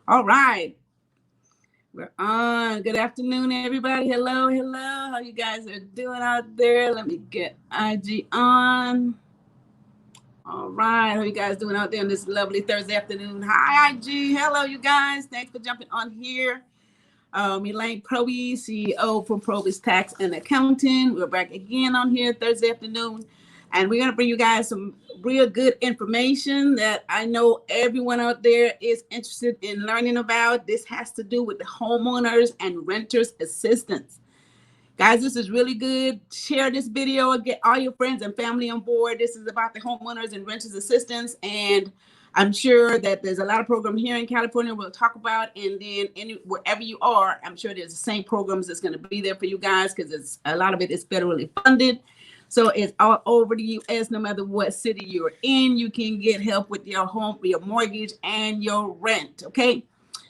All right. We're on. Good afternoon, everybody. Hello, hello. How you guys are doing out there? Let me get IG on. All right. How you guys doing out there on this lovely Thursday afternoon? Hi, IG. Hello, you guys. Thanks for jumping on here. Elaine PROBY'S, CEO from PROBY'S Tax and Accounting. We're back again on here Thursday afternoon. And we're going to bring you guys some real good information that I know everyone out there is interested in learning about. This has to do with the homeowners and renters assistance. Guys, this is really good. Share this video and get all your friends and family on board. This is about the homeowners and renters assistance. And I'm sure that there's a lot of programs here in California we'll talk about. And then wherever you are, I'm sure there's the same programs that's going to be there for you guys because a lot of it is federally funded. So it's all over the U.S. No matter what city you're in, you can get help with your home, your mortgage, and your rent. Okay.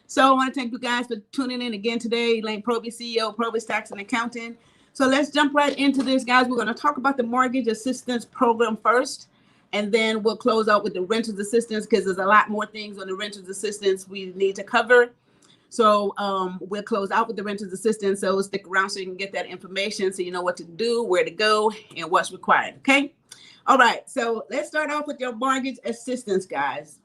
So I want to thank you guys for tuning in again today. Elaine PROBY'S, CEO, PROBY'S Tax and Accounting. So let's jump right into this, guys. We're going to talk about the mortgage assistance program first, and then we'll close out with the renters assistance because there's a lot more things on the renters assistance we need to cover. So we'll close out with the renters assistance. So stick around so you can get that information so you know what to do, where to go, and what's required. Okay. All right. So let's start off with your mortgage assistance, guys.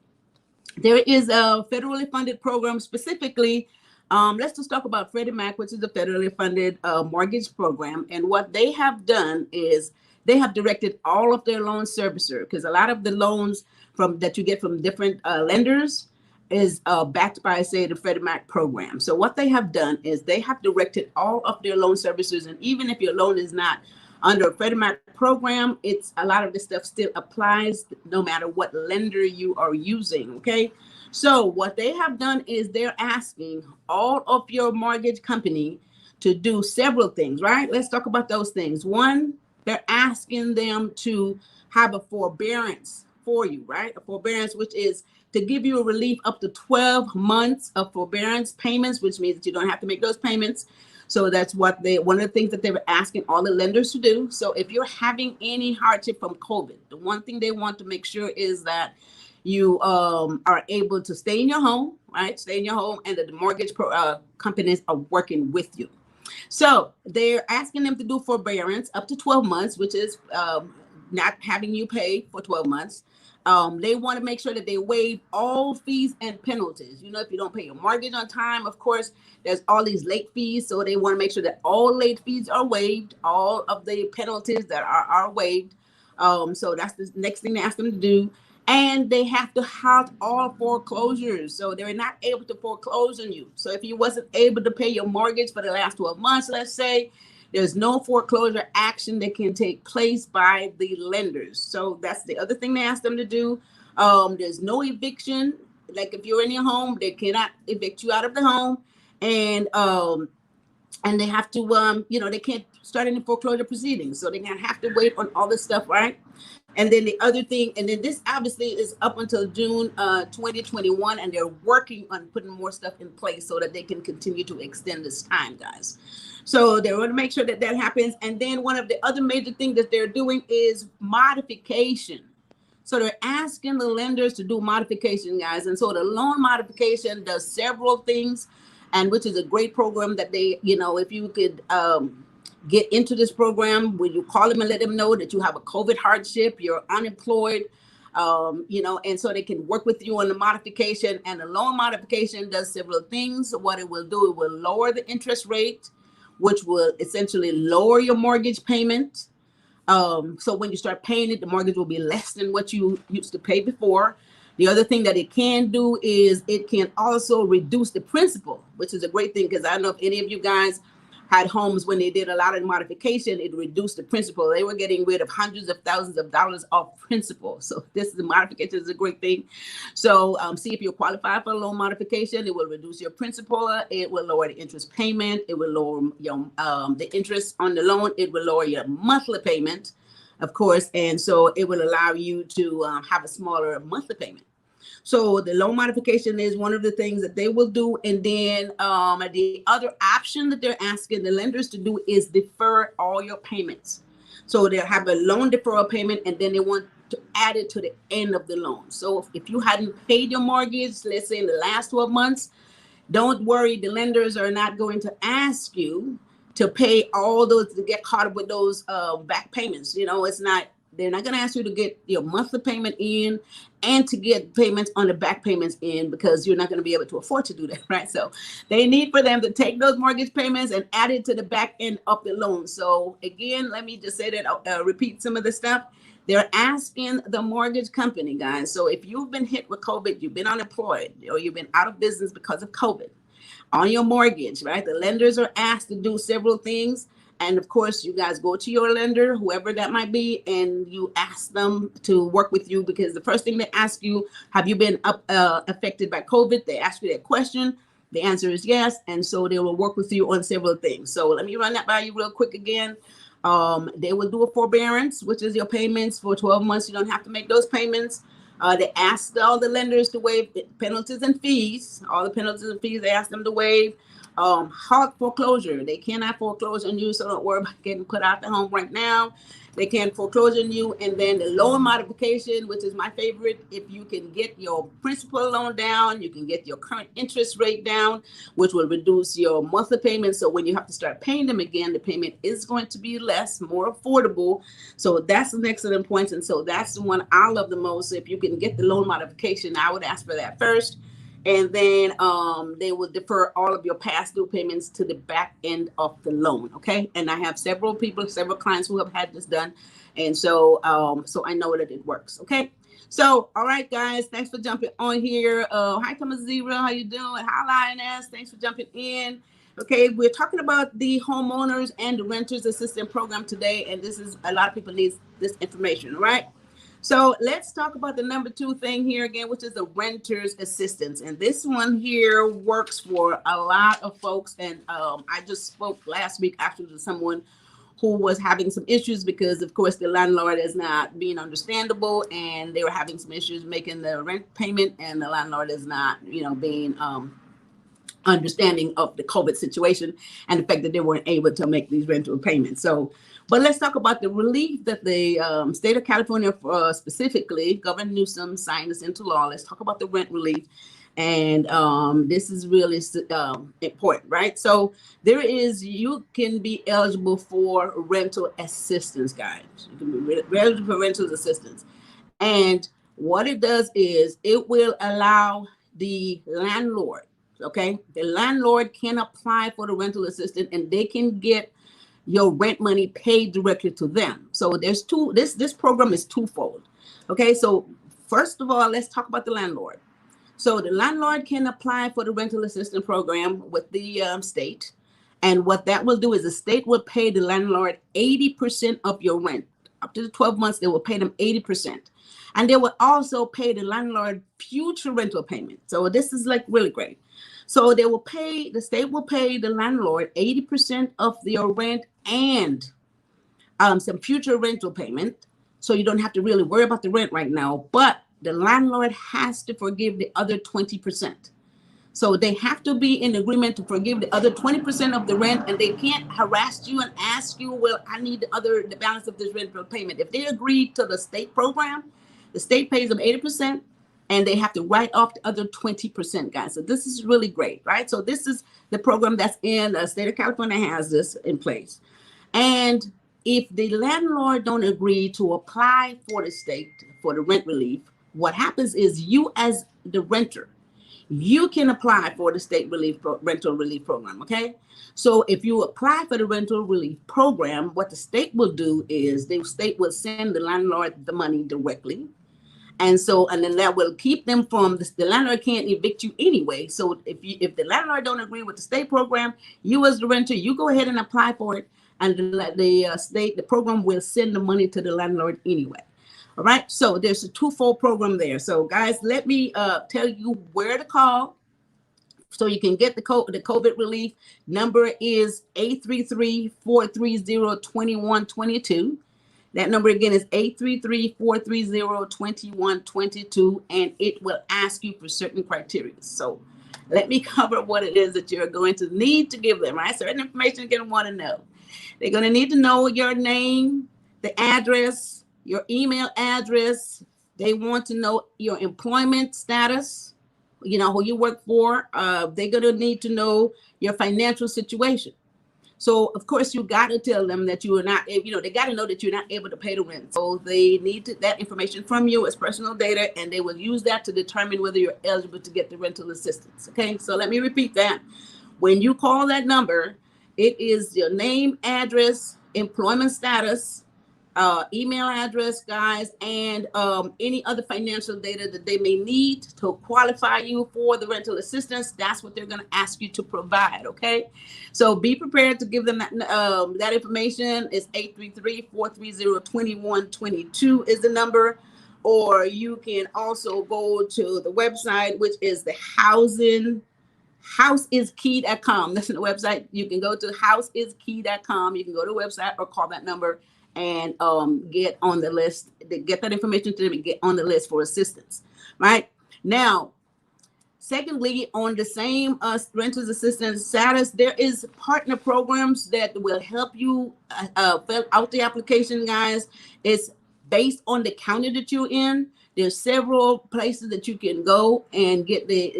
There is a federally funded program specifically. Let's just talk about Freddie Mac, which is a federally funded mortgage program. And what they have done is they have directed all of their loan servicer, because a lot of the loans that you get from different lenders is backed by, say, the Freddie Mac program. So what they have done is they have directed all of their loan servicers, and even if your loan is not under a Freddie Mac program, it's a lot of this stuff still applies no matter what lender you are using. Okay. So what they have done is they're asking all of your mortgage company to do several things, right? Let's talk about those things. One, they're asking them to have a forbearance for you, right? A forbearance, which is to give you a relief up to 12 months of forbearance payments, which means that you don't have to make those payments. So that's one of the things that they were asking all the lenders to do. So if you're having any hardship from COVID, the one thing they want to make sure is that you are able to stay in your home, right? Stay in your home, and that the mortgage companies are working with you. So they're asking them to do forbearance up to 12 months, which is not having you pay for 12 months. They want to make sure that they waive all fees and penalties. You know, if you don't pay your mortgage on time, of course, there's all these late fees. So they want to make sure that all late fees are waived, all of the penalties that are waived. So that's the next thing they ask them to do. And they have to halt all foreclosures. So they're not able to foreclose on you. So if you wasn't able to pay your mortgage for the last 12 months, let's say, there's no foreclosure action that can take place by the lenders. So that's the other thing they ask them to do. There's no eviction like if you're in your home, they cannot evict you out of the home, and they have to, they can't start any foreclosure proceedings. So they're going to have to wait on all this stuff, right? And then the other thing, and then this obviously is up until June 2021, and they're working on putting more stuff in place so that they can continue to extend this time, guys. So they want to make sure that that happens. And then one of the other major things that they're doing is modification. So they're asking the lenders to do modification, guys. And so the loan modification does several things, and which is a great program that they, if you could get into this program, when you call them and let them know that you have a COVID hardship, you're unemployed, and so they can work with you on the modification. And the loan modification does several things. What it will do, it will lower the interest rate, which will essentially lower your mortgage payment. So when you start paying it, the mortgage will be less than what you used to pay before. The other thing that it can do is it can also reduce the principal, which is a great thing, because I don't know if any of you guys had homes when they did a lot of modification, it reduced the principal. They were getting rid of hundreds of thousands of dollars of principal. So this is the modification is a great thing. So see if you qualify for a loan modification. It will reduce your principal. It will lower the interest payment. It will lower your the interest on the loan. It will lower your monthly payment, of course. And so it will allow you to have a smaller monthly payment. So the loan modification is one of the things that they will do. And then the other option that they're asking the lenders to do is defer all your payments. So they'll have a loan deferral payment, and then they want to add it to the end of the loan. So if you hadn't paid your mortgage, let's say in the last 12 months, don't worry, the lenders are not going to ask you to pay all those, to get caught up with those back payments. They're not going to ask you to get your monthly payment in and to get payments on the back payments in, because you're not going to be able to afford to do that, right? So they need for them to take those mortgage payments and add it to the back end of the loan. So again, let me just say that, repeat some of the stuff. They're asking the mortgage company, guys. So if you've been hit with COVID, you've been unemployed, or you've been out of business because of COVID on your mortgage, right? The lenders are asked to do several things. And of course, you guys go to your lender, whoever that might be, and you ask them to work with you, because the first thing they ask you, have you been affected by COVID? They ask you that question. The answer is yes. And so they will work with you on several things. So let me run that by you real quick again. They will do a forbearance, which is your payments for 12 months. You don't have to make those payments. They asked all the lenders to waive penalties and fees. All the penalties and fees they asked them to waive. Halt foreclosure. They cannot foreclose on you, so don't worry about getting put out the home right now. They can't foreclose on you. And then the loan modification, which is my favorite, if you can get your principal loan down, you can get your current interest rate down, which will reduce your monthly payments. So when you have to start paying them again, the payment is going to be less, more affordable. So that's an excellent point. And so that's the one I love the most. So if you can get the loan modification, I would ask for that first. And then they will defer all of your past due payments to the back end of the loan. Okay. And I have several clients who have had this done. And so I know that it works. Okay. So, all right, guys, thanks for jumping on here. Hi, Thomas Zebra. How you doing? Hi, Lioness. Thanks for jumping in. Okay. We're talking about the homeowners and the renters assistance program today. And this is, a lot of people need this information. All right. So let's talk about the number 2 thing here again, which is the renter's assistance. And this one here works for a lot of folks. And I just spoke last week actually to someone who was having some issues because, of course, the landlord is not being understandable, and they were having some issues making the rent payment, and the landlord is not, being understanding of the COVID situation and the fact that they weren't able to make these rental payments. So, but let's talk about the relief that the state of California, specifically Governor Newsom, signed this into law. Let's talk about the rent relief. And this is really important, right? So you can be eligible for rental assistance, guys. You can be eligible for rental assistance. And what it does is it will allow the landlord, okay? The landlord can apply for the rental assistance, and they can get your rent money paid directly to them. So there's this program is twofold. Okay, so first of all, let's talk about the landlord. So the landlord can apply for the rental assistance program with the state. And what that will do is the state will pay the landlord 80% of your rent. Up to the 12 months, they will pay them 80%. And they will also pay the landlord future rental payment. So this is like really great. So they will pay, the state will pay the landlord 80% of your rent and some future rental payment. So you don't have to really worry about the rent right now, but the landlord has to forgive the other 20%. So they have to be in agreement to forgive the other 20% of the rent, and they can't harass you and ask you, well, I need the balance of this rental payment. If they agree to the state program, the state pays them 80%, and they have to write off the other 20%, guys. So this is really great, right? So this is the program that's in the state of California has this in place. And if the landlord don't agree to apply for the state for the rent relief, what happens is you as the renter, you can apply for the state rental relief program, okay? So if you apply for the rental relief program, what the state will do is the state will send the landlord the money directly. And then that will keep them from, the landlord can't evict you anyway. So if the landlord don't agree with the state program, you as the renter, you go ahead and apply for it. And the program will send the money to the landlord anyway. All right, so there's a twofold program there. So guys, let me tell you where to call so you can get the COVID relief. Number is 833-430-2122. That number again is 833-430-2122, and it will ask you for certain criteria. So let me cover what it is that you're going to need to give them, right? Certain information you're going to want to know. They're going to need to know your name, the address, your email address. They want to know your employment status, you know, who you work for. They're going to need to know your financial situation. So, of course, you got to tell them that you are not, you know, they got to know that you're not able to pay the rent. So they need that information from you as personal data, and they will use that to determine whether you're eligible to get the rental assistance. Okay, so let me repeat that. When you call that number, it is your name, address, employment status, email address, guys, and any other financial data that they may need to qualify you for the rental assistance. That's what they're going to ask you to provide. Okay, so be prepared to give them that information. It's 833-430-2122 is the number, or you can also go to the website, which is the houseiskey.com. That's the website. You can go to houseiskey.com. You can go to the website or call that number and get on the list, get that information to them and get on the list for assistance, right? Now, secondly, on the same renters assistance status, there is partner programs that will help you fill out the application, guys. It's based on the county that you're in. There's several places that you can go and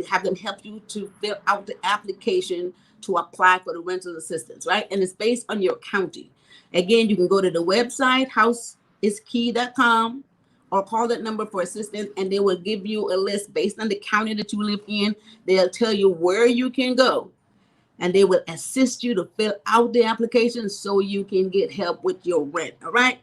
have them help you to fill out the application to apply for the rental assistance, right? And it's based on your county. Again, you can go to the website, houseiskey.com, or call that number for assistance, and they will give you a list based on the county that you live in. They'll tell you where you can go, and they will assist you to fill out the application so you can get help with your rent, all right?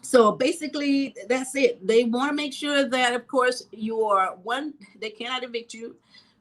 So basically, that's it. They want to make sure that, of course, you are, one, they cannot evict you.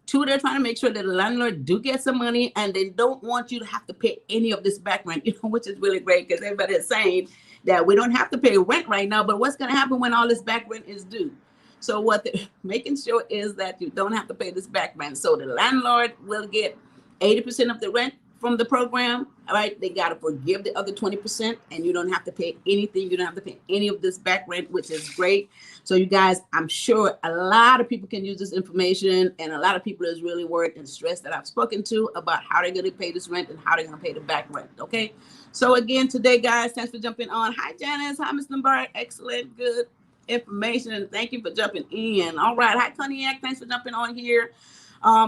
Two, they're trying to make sure that the landlord do get some money, and they don't want you to have to pay any of this back rent, which is really great because everybody is saying that we don't have to pay rent right now, but what's going to happen when all this back rent is due? So what they're making sure is that you don't have to pay this back rent. So the landlord will get 80% of the rent from the program, all right? They got to forgive the other 20%, and you don't have to pay anything. You don't have to pay any of this back rent, which is great. So you guys, I'm sure a lot of people can use this information, and a lot of people is really worried and stressed that I've spoken to about how they're going to pay this rent and how they're going to pay the back rent, okay? So again, today, guys, thanks for jumping on. Hi, Janice. Hi, Ms. Lombard. Excellent, good information, and thank you for jumping in. All right. Hi, Cognac. Thanks for jumping on here.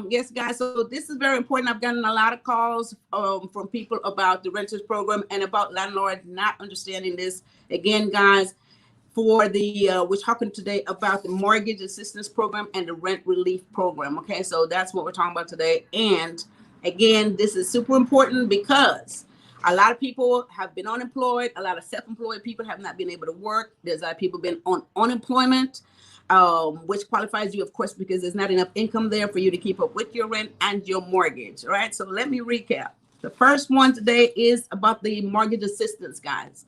Yes, guys, so this is very important. I've gotten a lot of calls from people about the renters program and about landlords not understanding this. Again, guys, for we're talking today about the mortgage assistance program and the rent relief program. Okay, so that's what we're talking about today. And again, this is super important because a lot of people have been unemployed. A lot of self-employed people have not been able to work. There's a lot of people been on unemployment, which qualifies you, of course, because there's not enough income there for you to keep up with your rent and your mortgage. All right, so let me recap. The first one today is about the mortgage assistance, guys.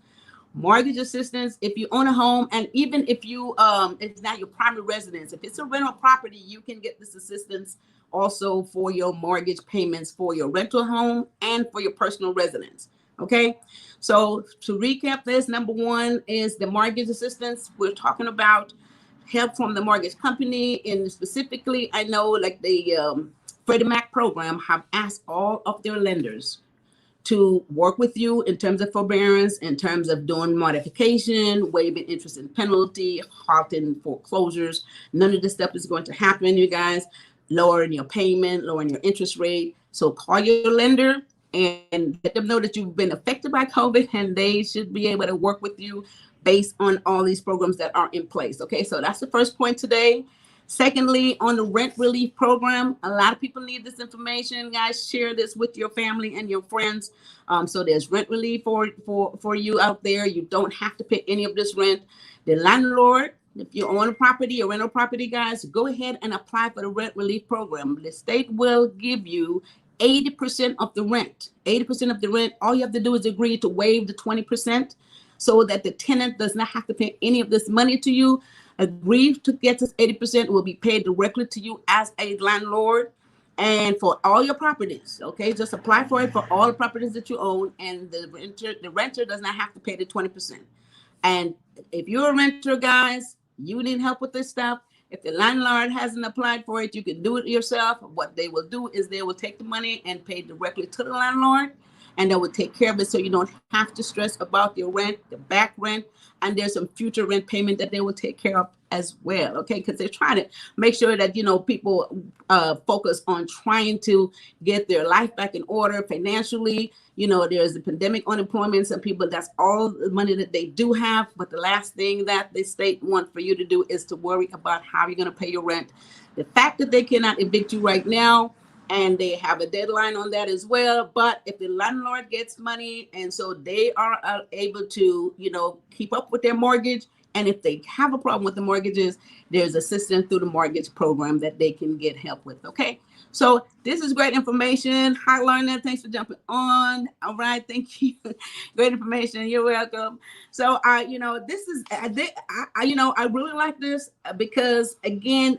mortgage assistance if you own a home, and even if you it's not your primary residence, if it's a rental property, you can get this assistance also for your mortgage payments for your rental home and for your personal residence. Okay, so to recap this, number one is the mortgage assistance. We're talking about help from the mortgage company, and specifically, I know like the Freddie Mac program have asked all of their lenders to work with you in terms of forbearance, in terms of doing modification, waiving interest and penalty, halting foreclosures. None of this stuff is going to happen, you guys. Lowering your payment, lowering your interest rate. So call your lender and let them know that you've been affected by COVID, and they should be able to work with you based on all these programs that are in place. Okay, so that's the first point today. Secondly, on the rent relief program, a lot of people need this information. Guys, share this with your family and your friends. So there's rent relief for you out there. You don't have to pay any of this rent. The landlord, if you own a property, a rental property, guys, go ahead and apply for the rent relief program. The state will give you 80% of the rent. 80% of the rent. All you have to do is agree to waive the 20% so that the tenant does not have to pay any of this money to you. Agree to get this 80% will be paid directly to you as a landlord, and for all your properties. Okay, just apply for it for all the properties that you own, and the renter does not have to pay the 20%. And if you're a renter, guys, you need help with this stuff. If the landlord hasn't applied for it, you can do it yourself. What they will do is they will take the money and pay directly to the landlord, and they will take care of it, so you don't have to stress about your rent, the back rent, and there's some future rent payment that they will take care of as well. Okay, because they're trying to make sure that, you know, people focus on trying to get their life back in order financially. You know, there's the pandemic unemployment. Some people, that's all the money that they do have. But the last thing that the state wants for you to do is to worry about how you're going to pay your rent. The fact that they cannot evict you right now, and they have a deadline on that as well. But if the landlord gets money, and so they are able to, you know, keep up with their mortgage, and if they have a problem with the mortgages, there's assistance through the mortgage program that they can get help with. Okay, so this is great information. Hi, Lorna, thanks for jumping on. All right, thank you. Great information. You're welcome. So, you know, this is, you know, I really like this because, again,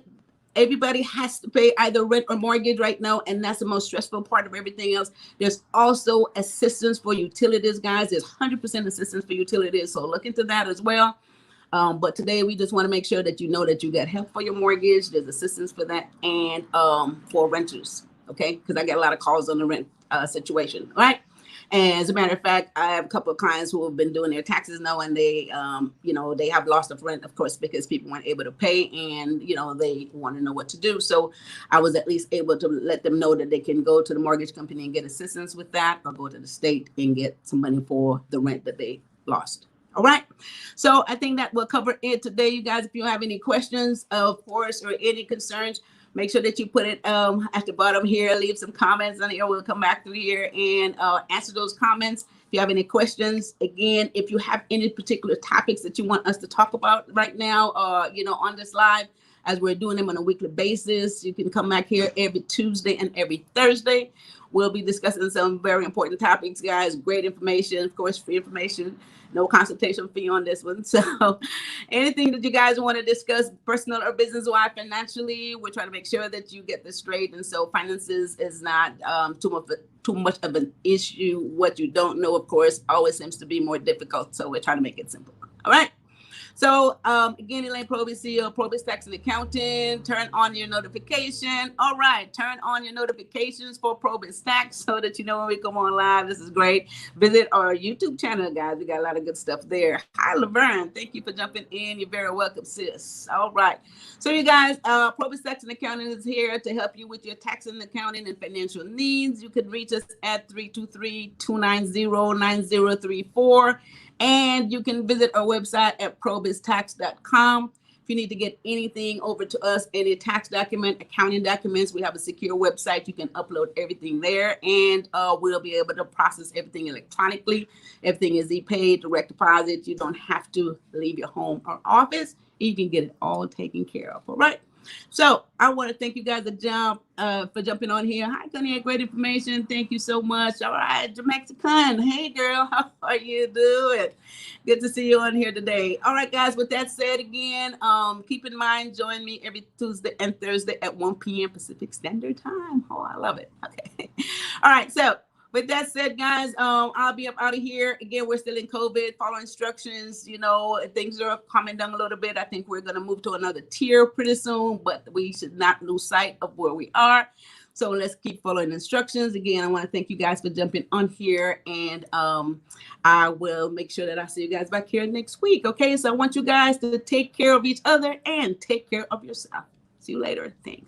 everybody has to pay either rent or mortgage right now, and that's the most stressful part of everything else. There's also assistance for utilities, guys. There's 100% assistance for utilities, so look into that as well. But today we just want to make sure that you know that you got help for your mortgage. There's assistance for that, and for renters, okay? Because I get a lot of calls on the rent situation, right? And as a matter of fact, I have a couple of clients who have been doing their taxes now, and they, you know, they have lost of rent, of course, because people weren't able to pay, and, you know, they want to know what to do. So I was at least able to let them know that they can go to the mortgage company and get assistance with that, or go to the state and get some money for the rent that they lost. All right. So I think that will cover it today, you guys. If you have any questions, of course, or any concerns, make sure that you put it at the bottom here. Leave some comments on here. We'll come back through here and answer those comments. If you have any questions, again, if you have any particular topics that you want us to talk about right now, you know, on this live, as we're doing them on a weekly basis, you can come back here every Tuesday and every Thursday. We'll be discussing some very important topics, guys. Great information, of course, free information. No consultation fee on this one. So anything that you guys want to discuss, personal or business-wise, financially, we're trying to make sure that you get this straight. And so finances is not too much of an issue. What you don't know, of course, always seems to be more difficult. So we're trying to make it simple. All right. So again, Elaine Proby, CEO, PROBY'S Tax and Accounting. Turn on your notification. All right, turn on your notifications for PROBY'S Tax so that you know when we come on live. This is great. Visit our YouTube channel, guys. We got a lot of good stuff there. Hi, Laverne. Thank you for jumping in. You're very welcome, sis. All right. So you guys, PROBY'S Tax and Accounting is here to help you with your tax and accounting and financial needs. You can reach us at 323-290-9034. And you can visit our website at probiztax.com. If you need to get anything over to us, any tax document, accounting documents, we have a secure website. You can upload everything there, and we'll be able to process everything electronically. Everything is e-paid, direct deposit. You don't have to leave your home or office. You can get it all taken care of. All right. So I want to thank you guys for jumping on here. Hi, Connie, great information. Thank you so much. All right, Jamaican. Hey, girl, how are you doing? Good to see you on here today. All right, guys, with that said again, keep in mind, join me every Tuesday and Thursday at 1 p.m. Pacific Standard Time. Oh, I love it. Okay. All right, so with that said, guys, I'll be up out of here. Again, we're still in COVID. Follow instructions. You know, things are calming down a little bit. I think we're going to move to another tier pretty soon, but we should not lose sight of where we are. So let's keep following instructions. Again, I want to thank you guys for jumping on here, and I will make sure that I see you guys back here next week. Okay, so I want you guys to take care of each other and take care of yourself. See you later. Thanks.